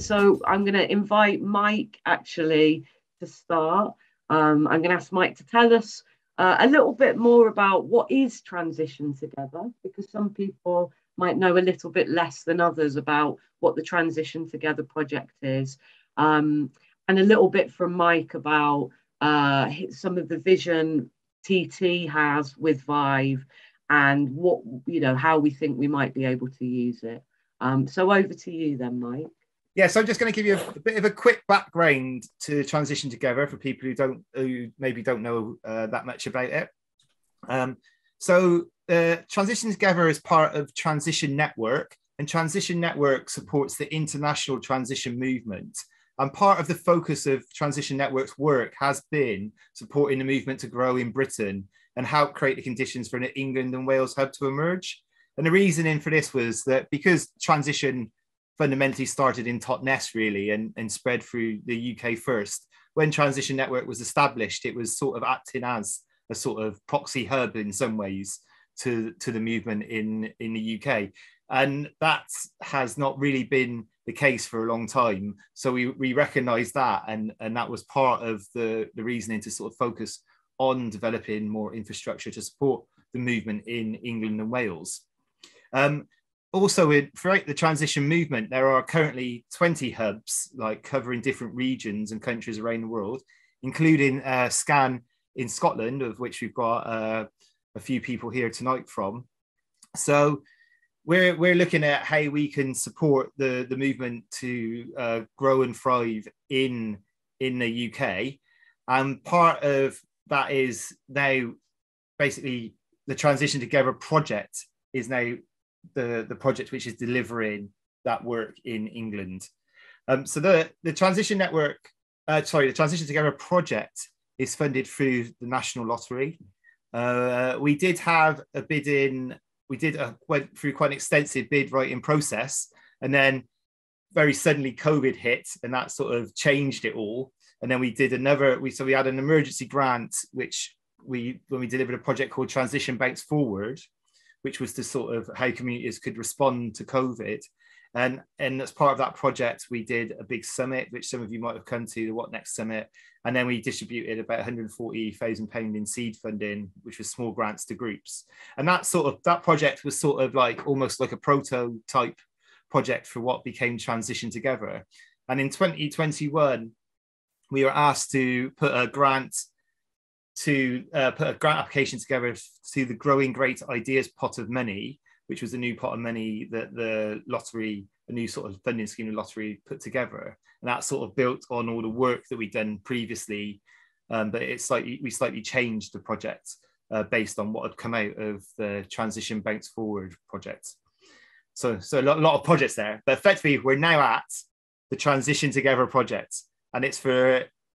So I'm going to invite Mike actually to start. I'm going to ask Mike to tell us a little bit more about what is Transition Together, because some people might know a little bit less than others about what the Transition Together project is. And a little bit from Mike about some of the vision TT has with Vive and what, how we think we might be able to use it. So over to you then, Mike. Yeah, so I'm just going to give you a bit of a quick background to Transition Together for people who maybe don't know that much about it. So Transition Together is part of Transition Network, and Transition Network supports the international transition movement. And part of the focus of Transition Network's work has been supporting the movement to grow in Britain and help create the conditions for an England and Wales hub to emerge. And the reasoning for this was that because transition fundamentally started in Totnes really and spread through the UK first, when Transition Network was established, it was sort of acting as a sort of proxy hub in some ways to the movement in the UK. And that has not really been the case for a long time. So we recognise that, and that was part of the reasoning to sort of focus on developing more infrastructure to support the movement in England and Wales. Also, throughout the transition movement, there are currently 20 hubs, like covering different regions and countries around the world, including SCAN in Scotland, of which we've got a few people here tonight from. So we're looking at how we can support the movement to grow and thrive in the UK. And part of that is now basically the Transition Together project is now the project which is delivering that work in England. So the Transition Network, the Transition Together project is funded through the National Lottery. We did have a bidding, went through quite an extensive bid writing process, and then very suddenly COVID hit and that sort of changed it all. And then we did so we had an emergency grant, which when we delivered a project called Transition Bounce Forward, which was to sort of how communities could respond to COVID. And as part of that project, we did a big summit, which some of you might have come to, the What Next Summit. And then we distributed about £140,000 in seed funding, which was small grants to groups. And that project was sort of like almost like a prototype project for what became Transition Together. And in 2021, we were asked to put a grant application together to the Growing Great Ideas pot of money, which was a new pot of money that the lottery, a new sort of funding scheme the lottery put together. And that sort of built on all the work that we'd done previously, but we slightly changed the project based on what had come out of the Transition Bounce Forward project. So a lot of projects there, but effectively we're now at the Transition Together project, and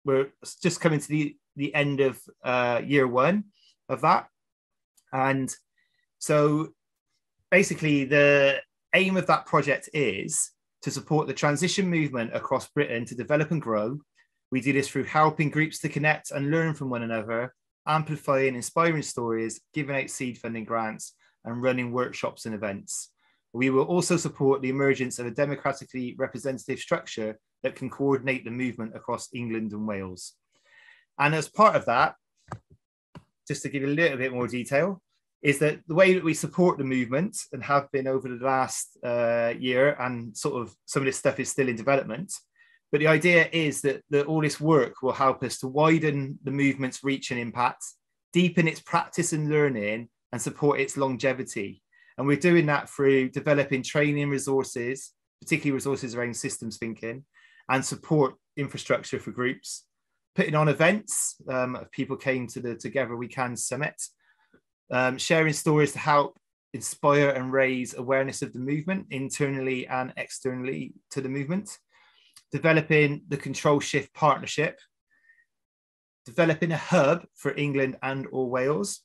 we're just coming to the end of year one of that. And so basically the aim of that project is to support the transition movement across Britain to develop and grow. We do this through helping groups to connect and learn from one another, amplifying inspiring stories, giving out seed funding grants, and running workshops and events. We will also support the emergence of a democratically representative structure that can coordinate the movement across England and Wales. And as part of that, just to give you a little bit more detail, is that the way that we support the movement and have been over the last year, and sort of some of this stuff is still in development, but the idea is that all this work will help us to widen the movement's reach and impact, deepen its practice and learning, and support its longevity. And we're doing that through developing training resources, particularly resources around systems thinking, and support infrastructure for groups, putting on events. People came to the Together We Can Summit, sharing stories to help inspire and raise awareness of the movement internally and externally to the movement, developing the Control Shift Partnership, developing a hub for England and or Wales.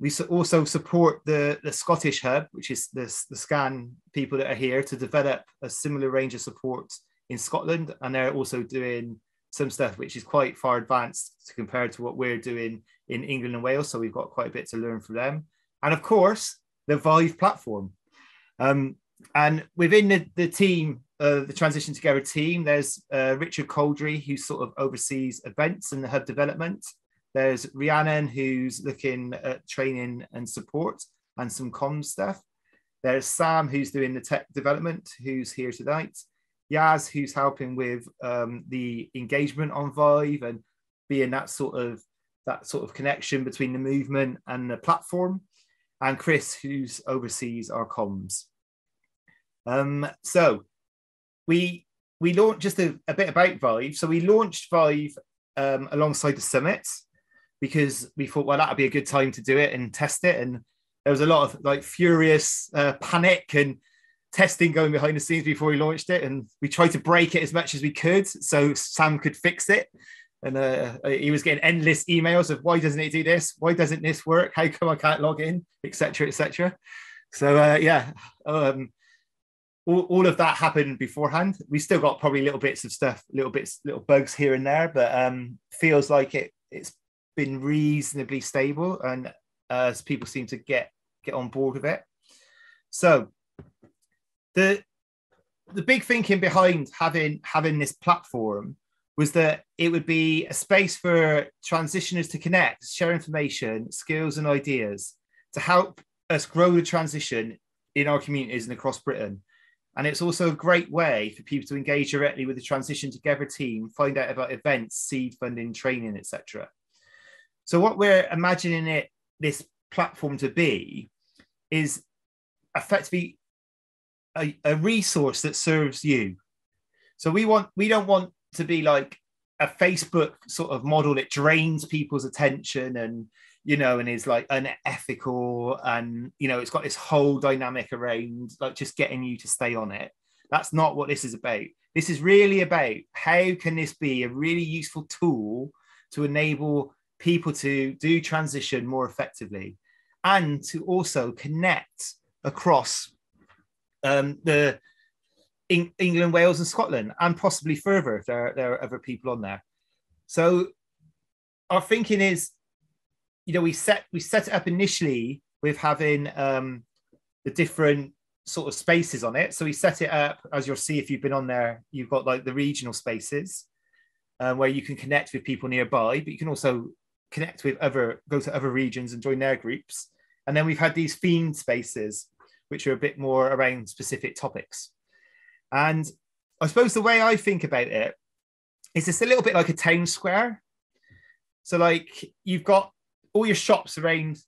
We also support the Scottish hub, which is the SCAN people that are here, to develop a similar range of support in Scotland. And they're also doing some stuff which is quite far advanced compared to what we're doing in England and Wales. So we've got quite a bit to learn from them. And of course, the Vive platform. And within the team the Transition Together team, there's Richard Coldry, who sort of oversees events and the hub development. There's Rhiannon, who's looking at training and support and some comms stuff. There's Sam, who's doing the tech development, who's here tonight. Yaz, who's helping with the engagement on Vive and being that sort of connection between the movement and the platform. And Chris, who's oversees our comms. So we launched just a bit about Vive. So we launched Vive alongside the summit because we thought, well, that'd be a good time to do it and test it. And there was a lot of like furious panic and testing going behind the scenes before we launched it. And we tried to break it as much as we could so Sam could fix it. And he was getting endless emails of why doesn't it do this? Why doesn't this work? How come I can't log in? Etc. Etc. So yeah, all of that happened beforehand. We still got probably little bits of stuff, little bugs here and there, but feels like it's been reasonably stable, and people seem to get on board with it. So the big thinking behind having this platform was that it would be a space for transitioners to connect, share information, skills and ideas to help us grow the transition in our communities and across Britain. And it's also a great way for people to engage directly with the Transition Together team, find out about events, seed funding, training, etc. So what we're imagining this platform to be is effectively a resource that serves you. So we don't want to be like a Facebook sort of model that drains people's attention and and is like unethical, and it's got this whole dynamic around like just getting you to stay on it. That's not what this is about. This is really about how can this be a really useful tool to enable people to do transition more effectively and to also connect across the England, Wales and Scotland, and possibly further if there are other people on there. So our thinking is, we set it up initially with having the different sort of spaces on it. So we set it up, as you'll see if you've been on there, you've got like the regional spaces where you can connect with people nearby, but you can also connect with go to other regions and join their groups. And then we've had these themed spaces, which are a bit more around specific topics. And I suppose the way I think about it is it's a little bit like a town square. So like you've got all your shops around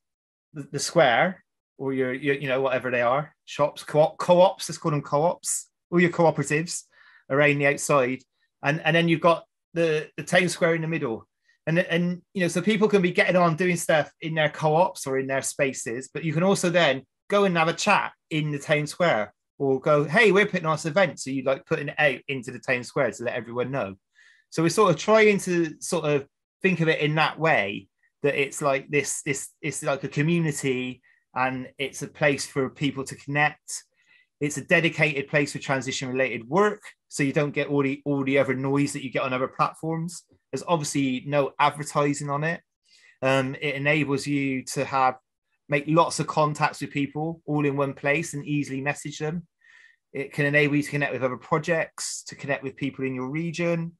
the square, or your whatever they are, shops, co-ops, let's call them co-ops, all your cooperatives around the outside. And then you've got the town square in the middle. And so people can be getting on doing stuff in their co-ops or in their spaces, but you can also then go and have a chat in the town square, or go, hey, we're putting on this event. So you like putting it out into the town square to let everyone know. So we're sort of trying to sort of think of it in that way, that it's like this it's like a community, and it's a place for people to connect. It's a dedicated place for transition related work, so you don't get all the other noise that you get on other platforms. There's obviously no advertising on it. It enables you to make lots of contacts with people all in one place and easily message them. It can enable you to connect with other projects, to connect with people in your region.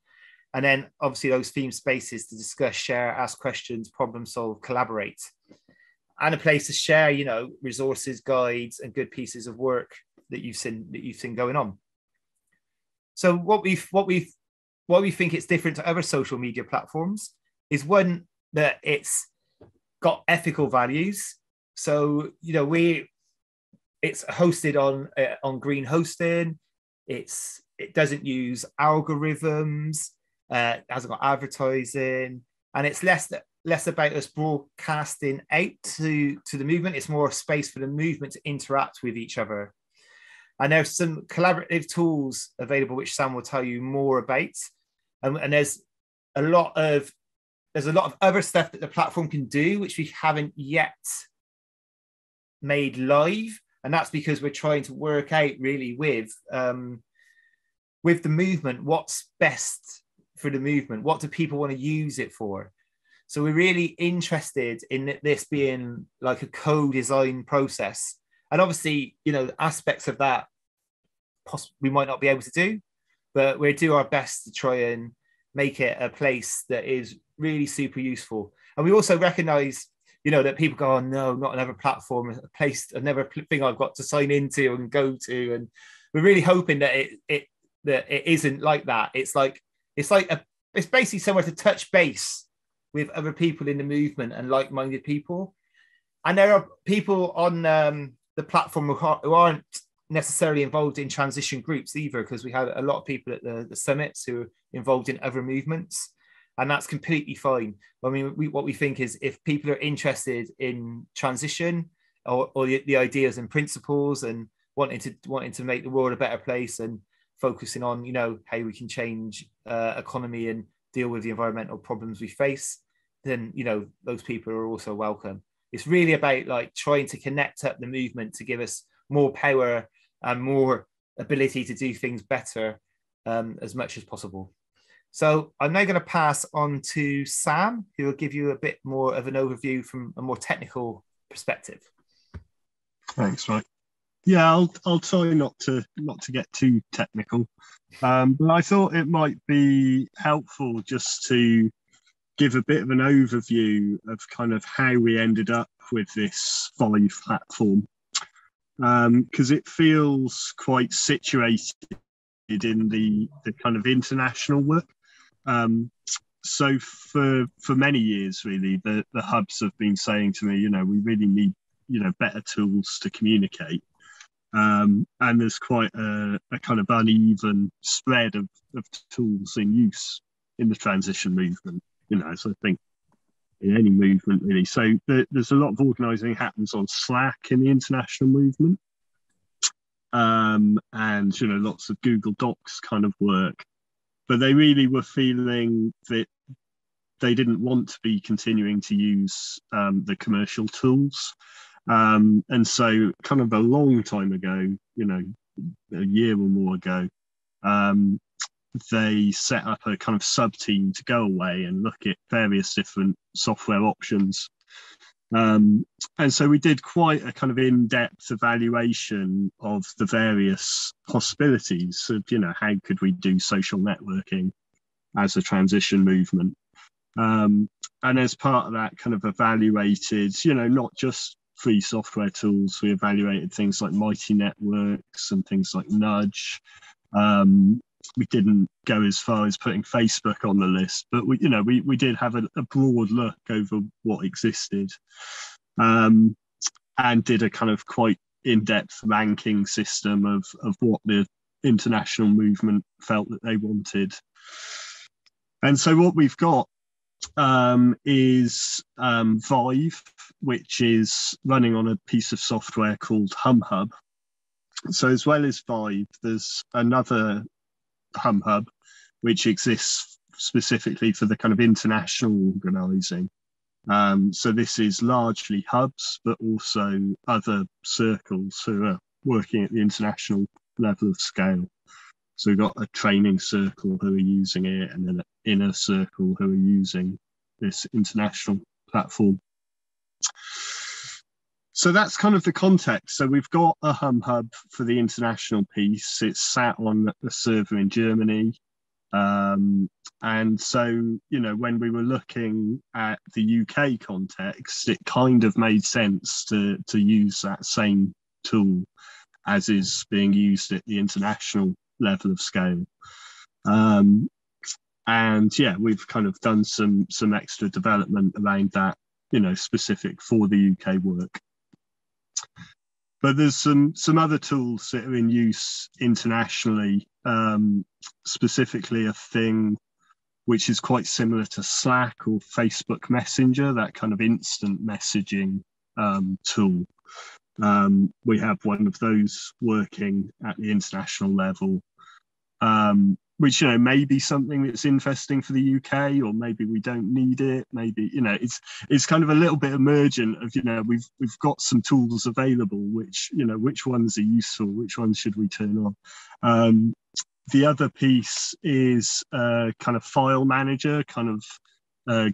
And then obviously those theme spaces to discuss, share, ask questions, problem solve, collaborate. And a place to share, resources, guides, and good pieces of work that you've seen going on. So what we think it's different to other social media platforms is, one, that it's got ethical values. So it's hosted on green hosting. It doesn't use algorithms. It hasn't got advertising, and it's less about us broadcasting out to the movement. It's more a space for the movement to interact with each other. And there's some collaborative tools available, which Sam will tell you more about. And there's a lot of other stuff that the platform can do, which we haven't yet made live. And that's because we're trying to work out really with the movement, what's best for the movement, what do people want to use it for. So we're really interested in this being like a co-design process. And obviously, aspects of that we might not be able to do, but we'll do our best to try and make it a place that is really super useful. And we also recognize, that people go, oh no, not another platform, a place, another thing I've got to sign into and go to. And we're really hoping that it isn't like that. It's basically somewhere to touch base with other people in the movement and like-minded people. And there are people on the platform who aren't necessarily involved in transition groups either, because we had a lot of people at the summits who are involved in other movements, and that's completely fine. I mean, what we think is if people are interested in transition or the ideas and principles and wanting to make the world a better place and focusing on, how we can change economy and deal with the environmental problems we face, then, those people are also welcome. It's really about trying to connect up the movement to give us more power and more ability to do things better as much as possible. So I'm now going to pass on to Sam, who will give you a bit more of an overview from a more technical perspective. Thanks, Mike. Yeah, I'll try not to get too technical, but I thought it might be helpful just to give a bit of an overview of kind of how we ended up with this Vive platform, because it feels quite situated in the kind of international work. So for many years, really, the hubs have been saying to me, we really need, better tools to communicate. And there's quite a kind of uneven spread of tools in use in the transition movement, so I think in any movement, really. So there's a lot of organising happens on Slack in the international movement. And, lots of Google Docs kind of work. But they really were feeling that they didn't want to be continuing to use the commercial tools. And so kind of a long time ago, a year or more ago, they set up a kind of sub-team to go away and look at various different software options. And so we did quite a kind of in-depth evaluation of the various possibilities of, how could we do social networking as a transition movement. And as part of that, kind of evaluated, not just free software tools, we evaluated things like Mighty Networks and things like Nudge. We didn't go as far as putting Facebook on the list, but we did have a broad look over what existed, and did a kind of quite in-depth ranking system of what the international movement felt that they wanted. And so what we've got is Vive, which is running on a piece of software called HumHub. So as well as Vive, there's another HumHub, which exists specifically for the kind of international organising. So this is largely hubs, but also other circles who are working at the international level of scale. So we've got a training circle who are using it, and then an inner circle who are using this international platform. So that's kind of the context. So we've got a HumHub for the international piece. It's sat on a server in Germany. And so, when we were looking at the UK context, it kind of made sense to use that same tool as is being used at the international level of scale. And yeah, we've kind of done some extra development around that, specific for the UK work. But there's some other tools that are in use internationally, specifically a thing which is quite similar to Slack or Facebook Messenger, that kind of instant messaging tool. We have one of those working at the international level, which, may be something that's interesting for the UK, or maybe we don't need it. Maybe, it's kind of a little bit emergent of, we've got some tools available, which ones are useful, which ones should we turn on? The other piece is kind of file manager, kind of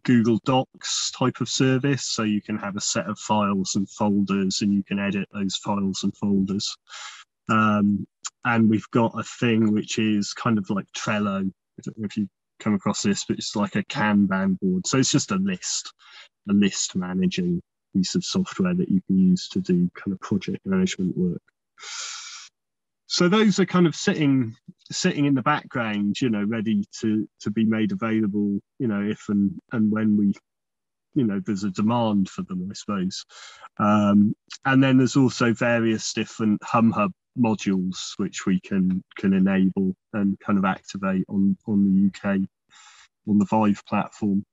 Google Docs type of service. So you can have a set of files and folders, and you can edit those files and folders. And we've got a thing which is kind of like Trello. I don't know if you come across this, but it's like a Kanban board. So it's just a list managing piece of software that you can use to do kind of project management work. So those are kind of sitting in the background, you know, ready to be made available, you know, if and when we, you know, there's a demand for them, I suppose. And then there's also various different HumHub modules which we can enable and kind of activate on the UK, on the Vive platform.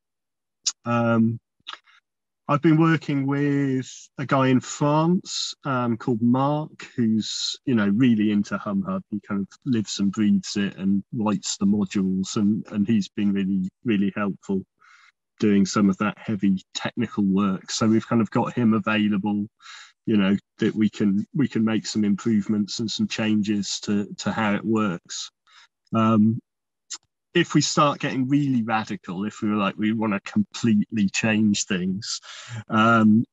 I've been working with a guy in France called Mark, who's, you know, really into HumHub. He kind of lives and breathes it and writes the modules, and he's been really, really helpful doing some of that heavy technical work. So we've kind of got him available, you know, that we can make some improvements and some changes to how it works. If we start getting really radical, if we were like, we want to completely change things, then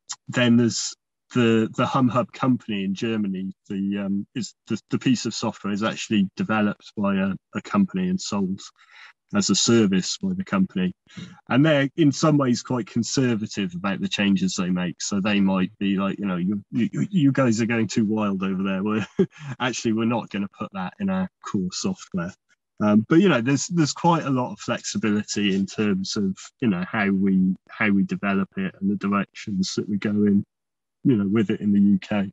there's the HumHub company in Germany. The piece of software is actually developed by a company and sold as a service by the company, and they're in some ways quite conservative about the changes they make. So they might be like, you know, you guys are going too wild over there. We're not going to put that in our core software. But you know, there's quite a lot of flexibility in terms of, you know, how we develop it and the directions that we go in, you know, with it in the UK.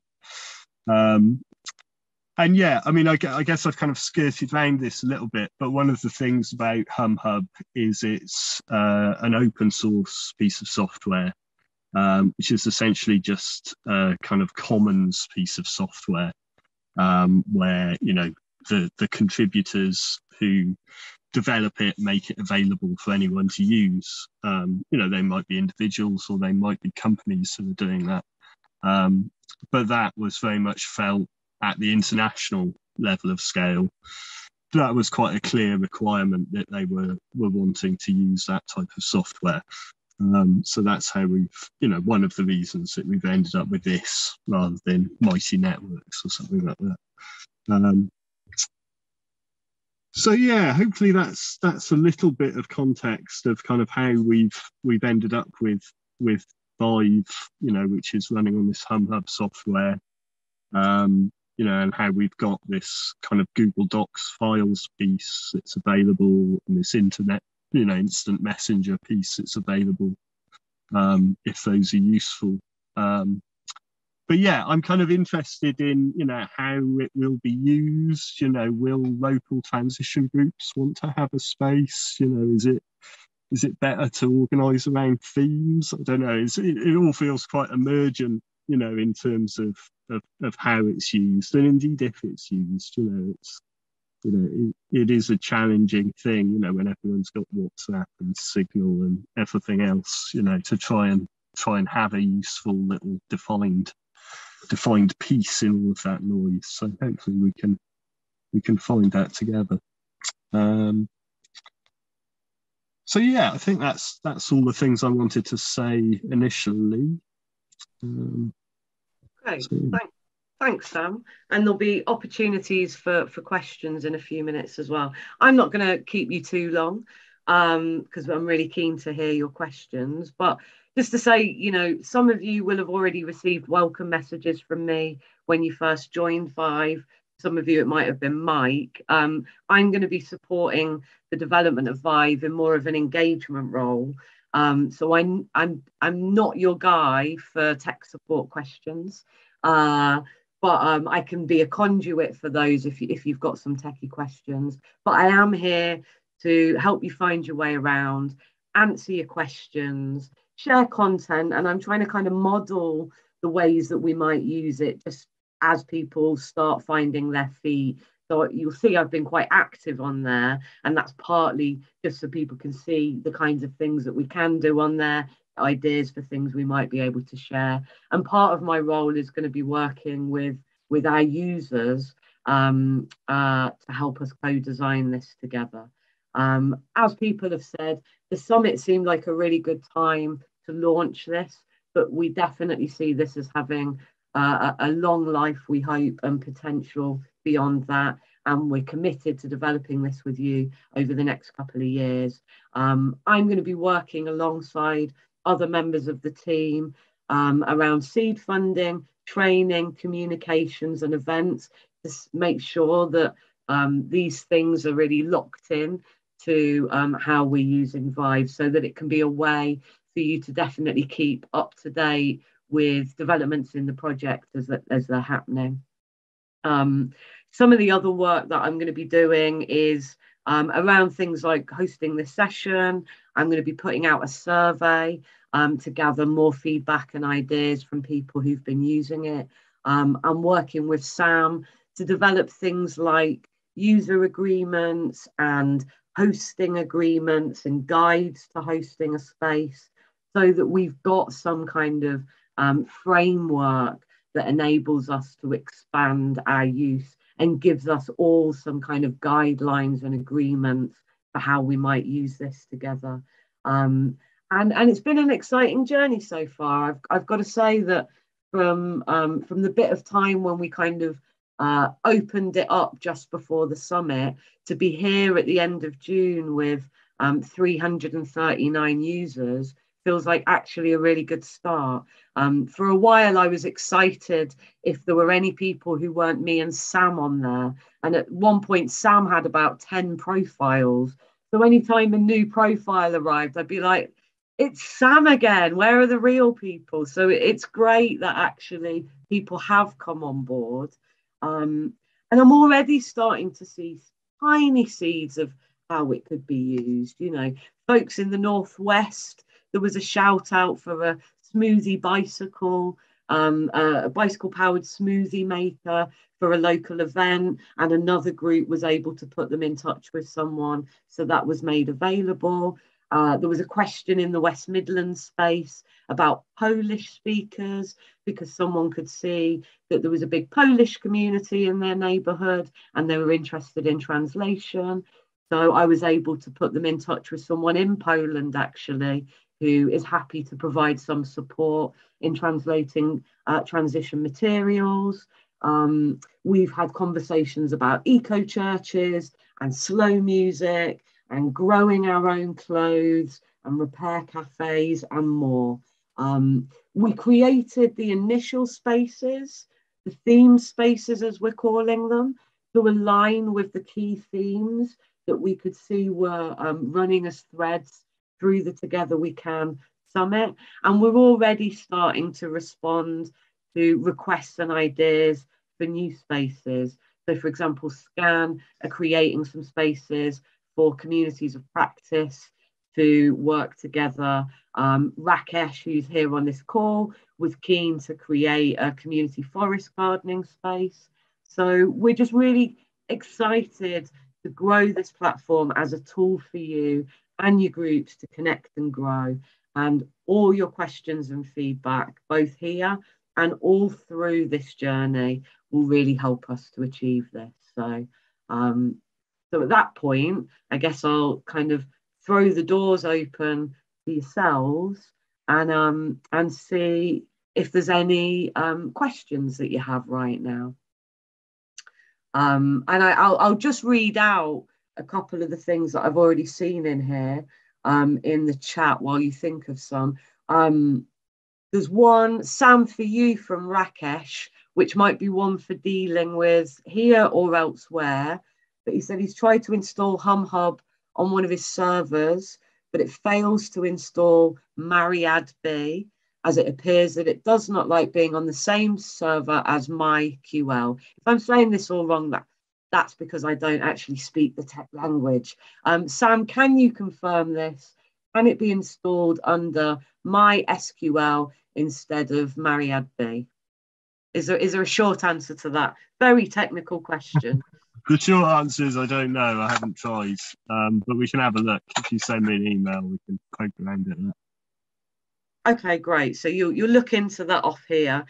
And yeah, I mean, I guess I've kind of skirted around this a little bit, but one of the things about HumHub is it's an open source piece of software, which is essentially just a kind of commons piece of software, where, you know, the contributors who develop it make it available for anyone to use. You know, they might be individuals or they might be companies that are doing that. But that was very much felt at the international level of scale. That was quite a clear requirement that they were wanting to use that type of software. So that's how we've, you know, one of the reasons that we've ended up with this rather than Mighty Networks or something like that. So yeah, hopefully that's a little bit of context of kind of how we've ended up with Vive, you know, which is running on this HumHub software, you know, and how we've got this kind of Google Docs files piece that's available, and this internet, you know, instant messenger piece that's available, if those are useful. But yeah, I'm kind of interested in, you know, how it will be used. You know, will local transition groups want to have a space? You know, is it better to organise around themes? I don't know. It all feels quite emergent, you know, in terms of how it's used, and indeed if it's used. You know, it's, you know, it is a challenging thing, you know, when everyone's got WhatsApp and Signal and everything else, you know, to try and have a useful little defined piece in all of that noise. So hopefully we can find that together. So yeah, I think that's all the things I wanted to say initially. Okay, thanks, Sam. And there'll be opportunities for questions in a few minutes as well. I'm not going to keep you too long, because I'm really keen to hear your questions. But just to say, you know, some of you will have already received welcome messages from me when you first joined Vive. Some of you, it might have been Mike. I'm going to be supporting the development of Vive in more of an engagement role. So I'm not your guy for tech support questions, but I can be a conduit for those if you've got some techie questions. But I am here to help you find your way around, answer your questions, share content, and I'm trying to kind of model the ways that we might use it just as people start finding their feet. So you'll see I've been quite active on there, and that's partly just so people can see the kinds of things that we can do on there, ideas for things we might be able to share. And part of my role is going to be working with our users to help us co-design this together. As people have said, the summit seemed like a really good time to launch this, but we definitely see this as having a long life, we hope, and potential beyond that. And we're committed to developing this with you over the next couple of years. I'm going to be working alongside other members of the team around seed funding, training, communications, and events to make sure that these things are really locked in to how we're using Vive, so that it can be a way for you to definitely keep up to date with developments in the project as they're happening. Some of the other work that I'm going to be doing is around things like hosting this session. I'm going to be putting out a survey to gather more feedback and ideas from people who've been using it. I'm working with Sam to develop things like user agreements and hosting agreements and guides to hosting a space, so that we've got some kind of framework that enables us to expand our use and gives us all some kind of guidelines and agreements for how we might use this together. And it's been an exciting journey so far. I've got to say that from the bit of time when we kind of opened it up just before the summit to be here at the end of June with 339 users feels like actually a really good start. For a while, I was excited if there were any people who weren't me and Sam on there. And at one point, Sam had about 10 profiles. So anytime a new profile arrived, I'd be like, it's Sam again. Where are the real people? So it's great that actually people have come on board. And I'm already starting to see tiny seeds of how it could be used. You know, folks in the Northwest, there was a shout out for a smoothie bicycle, a bicycle powered smoothie maker for a local event, and another group was able to put them in touch with someone. So that was made available. There was a question in the West Midlands space about Polish speakers, because someone could see that there was a big Polish community in their neighbourhood and they were interested in translation. So I was able to put them in touch with someone in Poland, actually, who is happy to provide some support in translating transition materials. We've had conversations about eco churches and slow music and growing our own clothes and repair cafes and more. We created the initial spaces, the theme spaces as we're calling them, to align with the key themes that we could see were running as threads through the Together We Can summit. And we're already starting to respond to requests and ideas for new spaces. So for example, SCAN are creating some spaces for communities of practice to work together. Rakesh, who's here on this call, was keen to create a community forest gardening space. So we're just really excited to grow this platform as a tool for you and your groups to connect and grow. And all your questions and feedback, both here and all through this journey, will really help us to achieve this. So, so at that point, I guess I'll kind of throw the doors open for yourselves and see if there's any questions that you have right now. And I'll just read out a couple of the things that I've already seen in here in the chat while you think of some. There's one, Sam, for you from Rakesh, which might be one for dealing with here or elsewhere. But he said he's tried to install HumHub on one of his servers, but it fails to install MariadB, as it appears that it does not like being on the same server as MyQL. If I'm saying this all wrong, that's because I don't actually speak the tech language. Sam, can you confirm this? Can it be installed under MySQL instead of MariadB? Is there a short answer to that very technical question? The short answer is I don't know. I haven't tried, but we can have a look. If you send me an email, we can poke around it. Okay, great. So you'll look into that off here.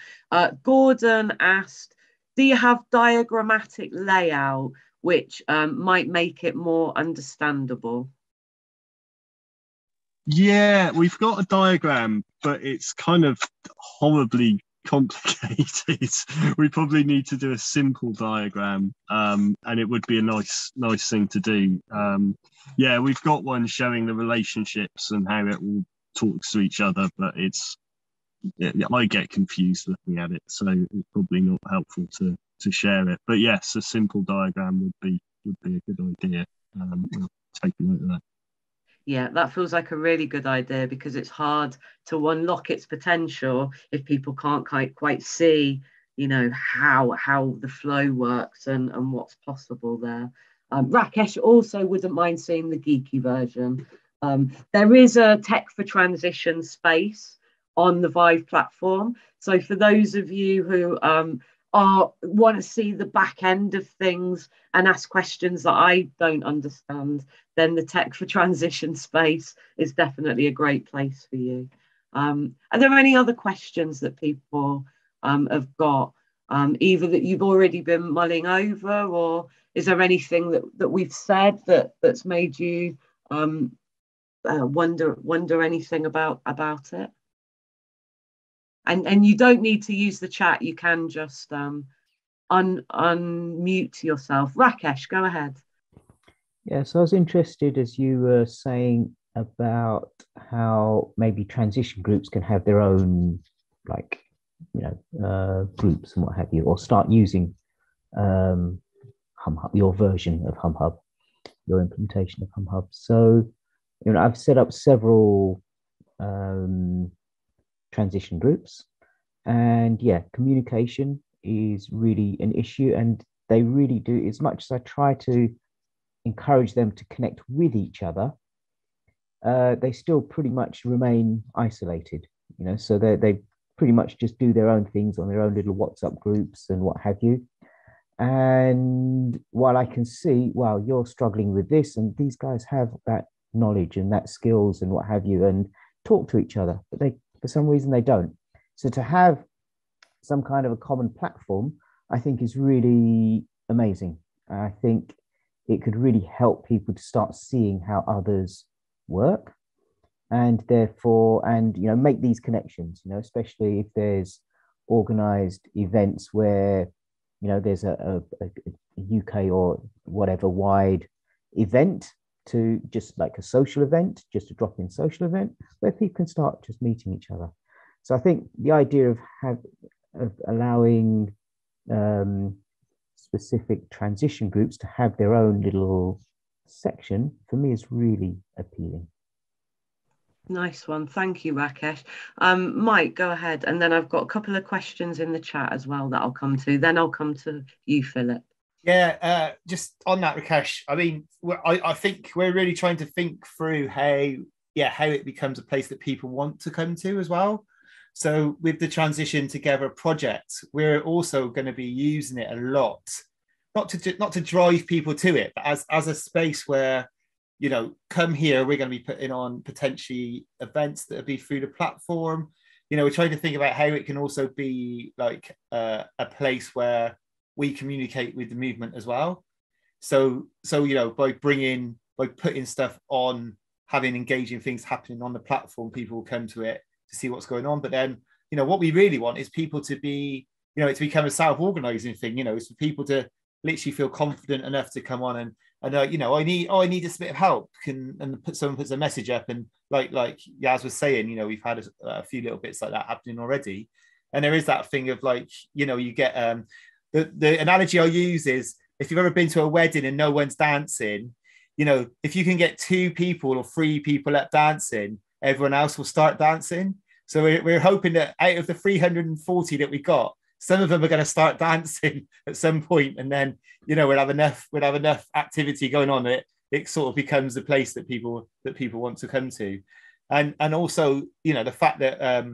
Gordon asked, do you have diagrammatic layout which might make it more understandable? Yeah, we've got a diagram, but it's kind of horribly complicated. We probably need to do a simple diagram, and it would be a nice thing to do. Yeah, we've got one showing the relationships and how it all talks to each other, but I get confused looking at it, so it's probably not helpful to share it. But yes, a simple diagram would be a good idea. We'll take a note of that. Yeah, that feels like a really good idea, because it's hard to unlock its potential if people can't quite see, how the flow works and what's possible there. Rakesh also wouldn't mind seeing the geeky version. There is a tech for transition space on the Vive platform. So for those of you who want to see the back end of things and ask questions that I don't understand, then the tech for transition space is definitely a great place for you. Are there any other questions that people have got, either that you've already been mulling over, or is there anything that we've said that's made you wonder anything about it? And you don't need to use the chat. You can just unmute yourself. Rakesh, go ahead. Yeah, so I was interested, as you were saying, about how maybe transition groups can have their own, like, groups and what have you, or start using HumHub, your version of HumHub, your implementation of HumHub. So, I've set up several transition groups, and yeah, communication is really an issue, and they really do, as much as I try to encourage them to connect with each other, they still pretty much remain isolated, so they pretty much just do their own things on their own little WhatsApp groups and what have you. And while I can see, well, you're struggling with this, and these guys have that knowledge and that skills and what have you, and talk to each other, but for some reason they don't. So to have some kind of a common platform, I think, is really amazing. I think it could really help people to start seeing how others work, and therefore, make these connections, especially if there's organized events where, there's a UK or whatever wide event, to just like a social event, just a drop-in social event where people can start just meeting each other. So I think the idea of allowing specific transition groups to have their own little section, for me, is really appealing. Nice one. Thank you, Rakesh. Mike, go ahead. And then I've got a couple of questions in the chat as well that I'll come to. Then I'll come to you, Philip. Yeah, just on that, Rakesh, I mean, I think we're really trying to think through how it becomes a place that people want to come to as well. So with the Transition Together project, we're also going to be using it a lot, not to drive people to it, but as a space where, come here, we're going to be putting on potentially events that will be through the platform. We're trying to think about how it can also be like a place where we communicate with the movement as well. So by putting stuff on, having engaging things happening on the platform, people will come to it to see what's going on. But then, what we really want is people to be, to become a self-organizing thing. It's for people to literally feel confident enough to come on and I need this bit of help. Someone puts a message up, and like Yaz was saying, we've had a few little bits like that happening already. And there is that thing of like, you get the analogy I use is, if you've ever been to a wedding and no one's dancing, if you can get 2 people or 3 people up dancing, everyone else will start dancing. So we're hoping that out of the 340 that we got, some of them are going to start dancing at some point, and then we'll have enough activity going on that it sort of becomes the place that people want to come to, and also the fact that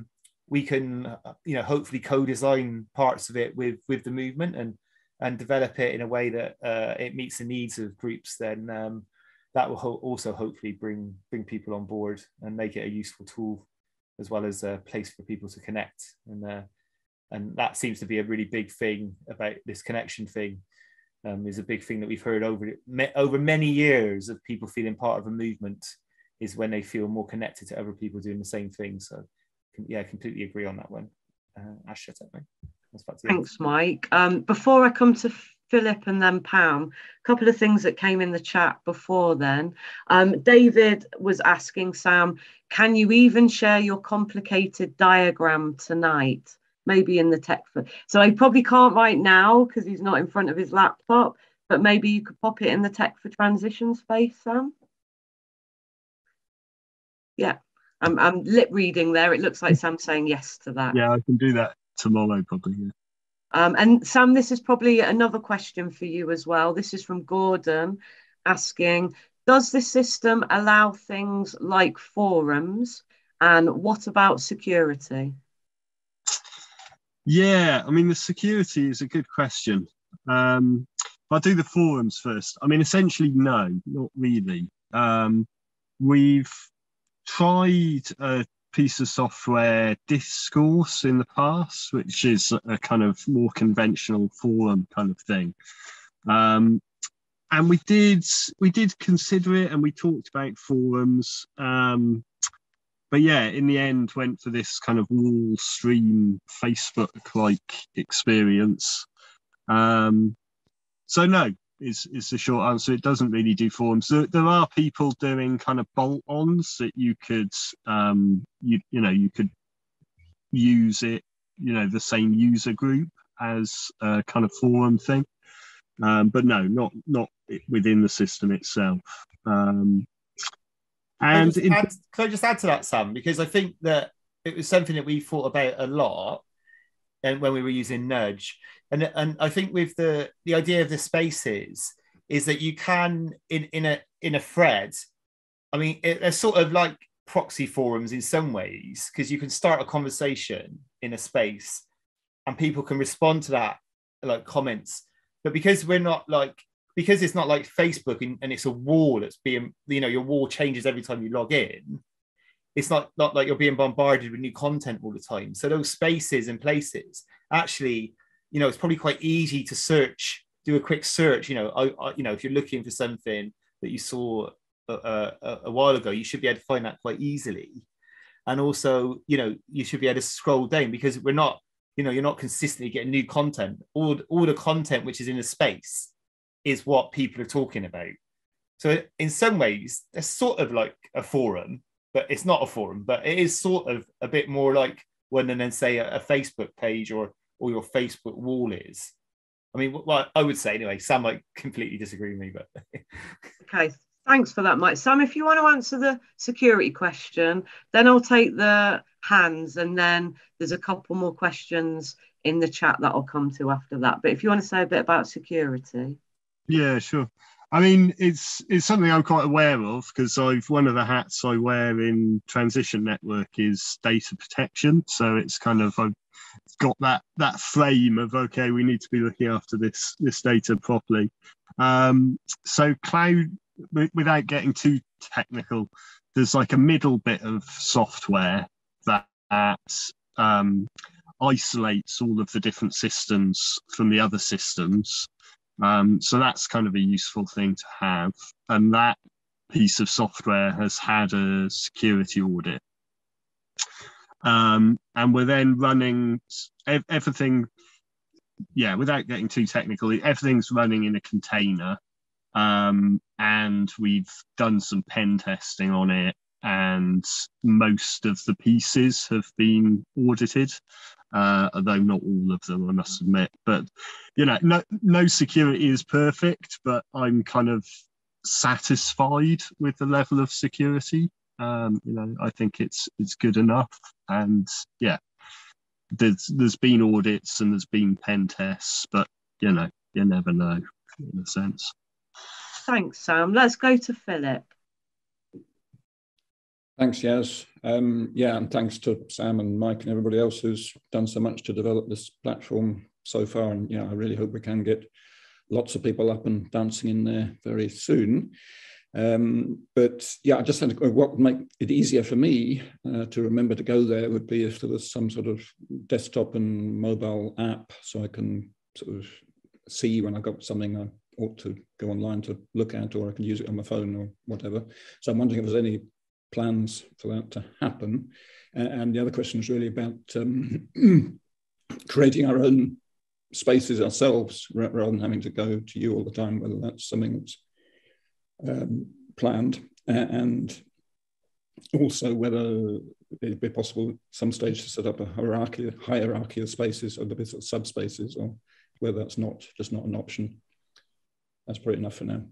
we can hopefully co-design parts of it with the movement and develop it in a way that it meets the needs of groups. Then that will also hopefully bring people on board and make it a useful tool, as well as a place for people to connect. And that seems to be a really big thing about this connection thing. Is a big thing that we've heard over many years of people feeling part of a movement, is when they feel more connected to other people doing the same thing. So yeah, completely agree on that one. Ash, Thanks, Mike. Before I come to Philip and then Pam, a couple of things that came in the chat before then. David was asking Sam, can you even share your complicated diagram tonight? Maybe in the tech. So he probably can't right now because he's not in front of his laptop, but maybe you could pop it in the Tech for Transition space, Sam. Yeah, I'm lip reading there. It looks like Sam's saying yes to that. Yeah, I can do that tomorrow probably. Yeah. And Sam, this is probably another question for you as well. This is from Gordon asking, does this system allow things like forums? And what about security? Yeah, I mean, the security is a good question. I'll do the forums first. I mean, essentially, no, not really. We've tried a piece of software, Discourse, in the past, which is a kind of more conventional forum kind of thing. And we did consider it, and we talked about forums. But yeah, in the end, went for this kind of wall stream Facebook-like experience. So no, is the short answer. It doesn't really do forums. There are people doing kind of bolt-ons that you could, you could use it, the same user group as a kind of forum thing. But no, not within the system itself. And can I just add to that, Sam? Because I think that it was something that we thought about a lot, and when we were using Nudge, and I think with the idea of the spaces is that you can in a thread. I mean, they're sort of like proxy forums in some ways, because you can start a conversation in a space, and people can respond to that like comments. But because it's not like Facebook and it's a wall that's being, your wall changes every time you log in. It's not like you're being bombarded with new content all the time. So those spaces and places, actually, it's probably quite easy to search, do a quick search. If you're looking for something that you saw a while ago, you should be able to find that quite easily. And also, you should be able to scroll down, because we're not, you're not consistently getting new content. All the content which is in a space is what people are talking about. So in some ways, it's sort of like a forum, but it's not a forum, but it is sort of a bit more like one than say a Facebook page or your Facebook wall is. I mean, what I would say anyway. Sam might completely disagree with me, but okay, thanks for that, Mike. Sam, if you want to answer the security question, then I'll take the hands, and then there's a couple more questions in the chat that I'll come to after that. But if you want to say a bit about security. Yeah, sure. I mean, it's something I'm quite aware of, because one of the hats I wear in Transition Network is data protection. So it's kind of, I've got that frame of, okay, we need to be looking after this data properly. So cloud, without getting too technical, there's like a middle bit of software that isolates all of the different systems from the other systems. So that's kind of a useful thing to have. And that piece of software has had a security audit. And we're then running everything, without getting too technical, everything's running in a container. And we've done some pen testing on it, and most of the pieces have been audited. Although not all of them, I must admit. But no security is perfect, but I'm kind of satisfied with the level of security. I think it's good enough. And there's been audits and there's been pen tests, but you never know in a sense. Thanks, Sam. Let's go to Philip. Thanks, Yaz. And thanks to Sam and Mike and everybody else who's done so much to develop this platform so far. And I really hope we can get lots of people up and dancing in there very soon. But I just had what would make it easier for me to remember to go there would be if there was some sort of desktop and mobile app, so I can sort of see when I've got something I ought to go online to look at, or I can use it on my phone or whatever. So I'm wondering if there's any plans for that to happen. And the other question is really about creating our own spaces ourselves rather than having to go to you all the time, whether that's something that's planned, and also whether it'd be possible at some stage to set up a hierarchy of spaces or the sort of subspaces, or whether that's just not an option. That's probably enough for now.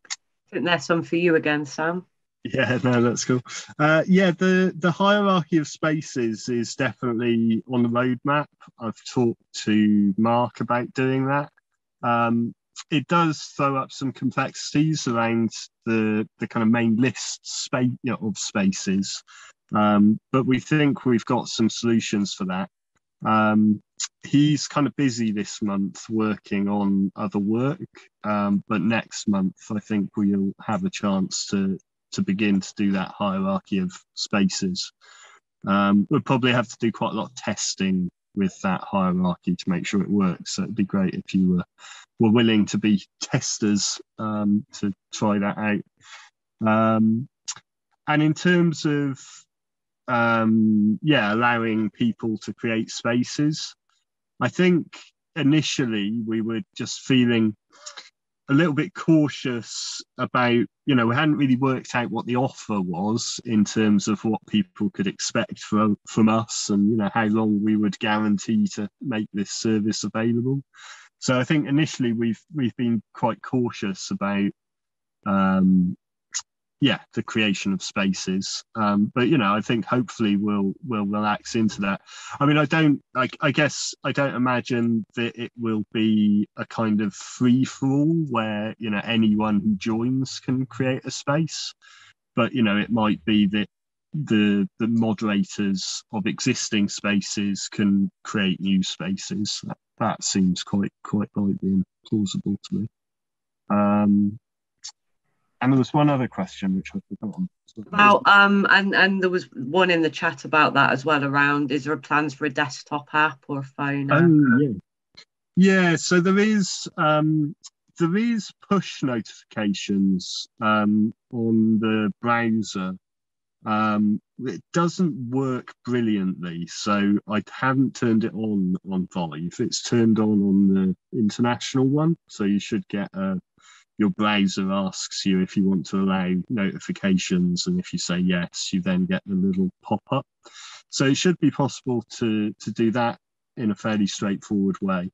I think there's some for you again, Sam. Yeah, no, that's cool. Yeah, the hierarchy of spaces is definitely on the roadmap. I've talked to Mark about doing that. It does throw up some complexities around the kind of main list of spaces, but we think we've got some solutions for that. He's kind of busy this month working on other work, but next month I think we'll have a chance to begin to do that hierarchy of spaces. We'll probably have to do quite a lot of testing with that hierarchy to make sure it works. So it'd be great if you were willing to be testers to try that out. And in terms of allowing people to create spaces, I think initially we were just feeling a little bit cautious about, we hadn't really worked out what the offer was in terms of what people could expect from us, and how long we would guarantee to make this service available. So I think initially we've been quite cautious about the creation of spaces, but I think hopefully we'll relax into that. I mean, I guess I don't imagine that it will be a kind of free for all where anyone who joins can create a space, but it might be that the moderators of existing spaces can create new spaces. That seems quite likely and plausible to me. And there was one other question which I forgot. About and there was one in the chat about that as well, around is there plans for a desktop app or a phone app? Oh yeah. So there is push notifications on the browser. It doesn't work brilliantly, so I haven't turned it on Vive. It's turned on the international one, so you should get your browser asks you if you want to allow notifications, and if you say yes, you then get the little pop-up. So it should be possible to do that in a fairly straightforward way.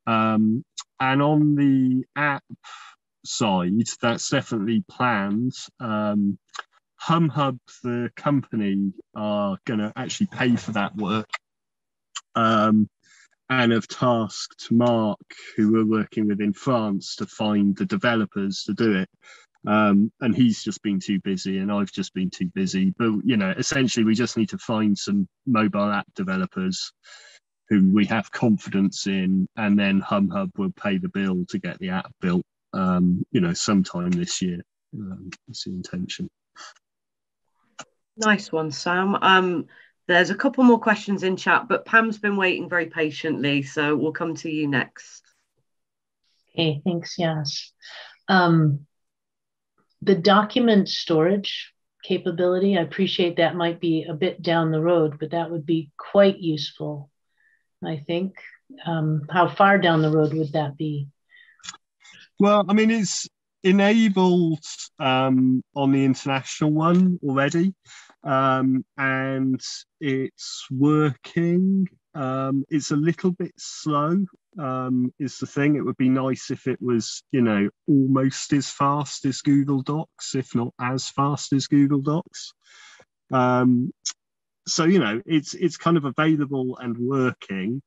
And on the app side, that's definitely planned. HumHub, the company, are going to actually pay for that work. And have tasked Mark, who we're working with in France, to find the developers to do it. And he's just been too busy, and I've just been too busy. But, essentially we just need to find some mobile app developers who we have confidence in, and then HumHub will pay the bill to get the app built, sometime this year. That's the intention. Nice one, Sam. There's a couple more questions in chat, but Pam's been waiting very patiently, so we'll come to you next. Okay, thanks, Yas. The document storage capability, I appreciate that might be a bit down the road, but that would be quite useful, I think. How far down the road would that be? Well, I mean, it's enabled on the international one already. And it's working. It's a little bit slow, is the thing. It would be nice if it was, almost as fast as Google Docs, if not as fast as Google Docs. So, it's kind of available and working.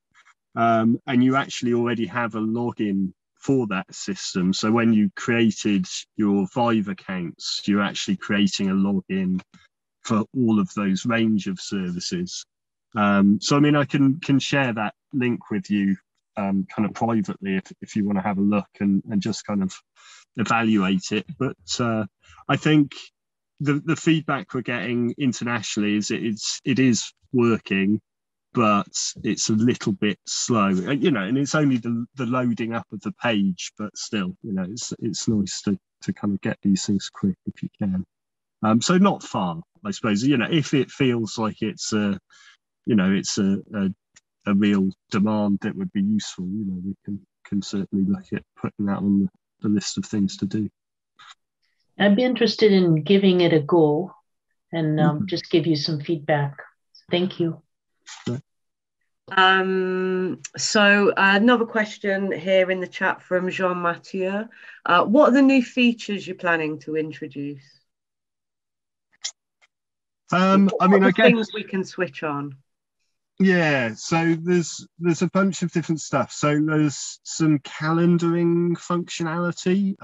And you actually already have a login for that system. So when you created your Vive accounts, you're actually creating a login for all of those range of services. So I mean, I can share that link with you kind of privately if you want to have a look and just kind of evaluate it. But I think the feedback we're getting internationally is it is working, but it's a little bit slow, and it's only the loading up of the page, but still, it's nice to kind of get these things quick if you can. So not far, I suppose. If it feels like it's a a real demand that would be useful, we can certainly look at putting that on the list of things to do. I'd be interested in giving it a go and just give you some feedback. Thank you. So another question here in the chat from Jean-Mathieu. What are the new features you're planning to introduce? I guess things we can switch on. Yeah, so there's a bunch of different stuff. So there's some calendaring functionality.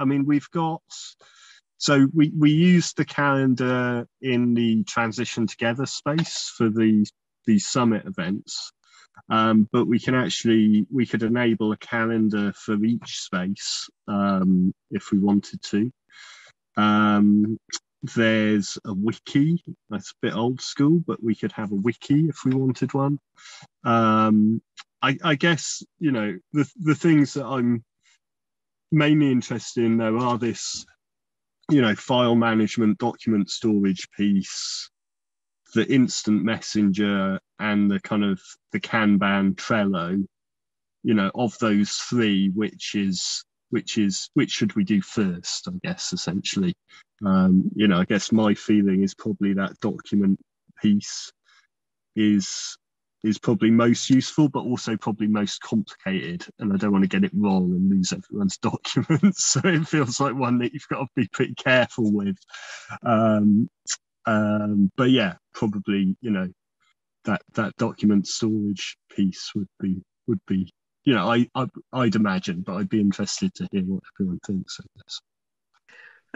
We used the calendar in the Transition Together space for the summit events, but we could enable a calendar for each space if we wanted to. There's a wiki. That's a bit old school, but we could have a wiki if we wanted one. I guess, the things that I'm mainly interested in, though, are this, file management, document storage piece, the instant messenger, and the kind of the Kanban Trello, of those three, which should we do first, I guess, essentially. I guess my feeling is probably that document piece is probably most useful, but also probably most complicated. And I don't want to get it wrong and lose everyone's documents. So it feels like one that you've got to be pretty careful with. But yeah, probably, that document storage piece would be, I'd imagine, but I'd be interested to hear what everyone thinks of this.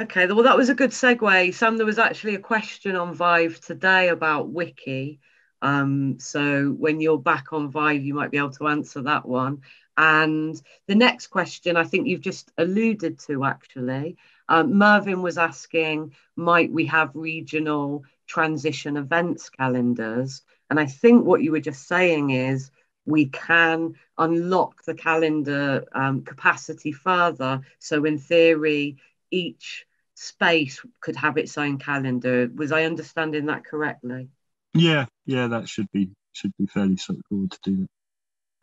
Okay, well, that was a good segue. Sam, there was actually a question on Vive today about Wiki. So when you're back on Vive, you might be able to answer that one. And the next question, I think you've just alluded to, actually. Mervyn was asking, might we have regional transition events calendars? And I think what you were just saying is we can unlock the calendar capacity further. So in theory, each space could have its own calendar. Was I understanding that correctly? Yeah, that should be fairly straightforward to do that.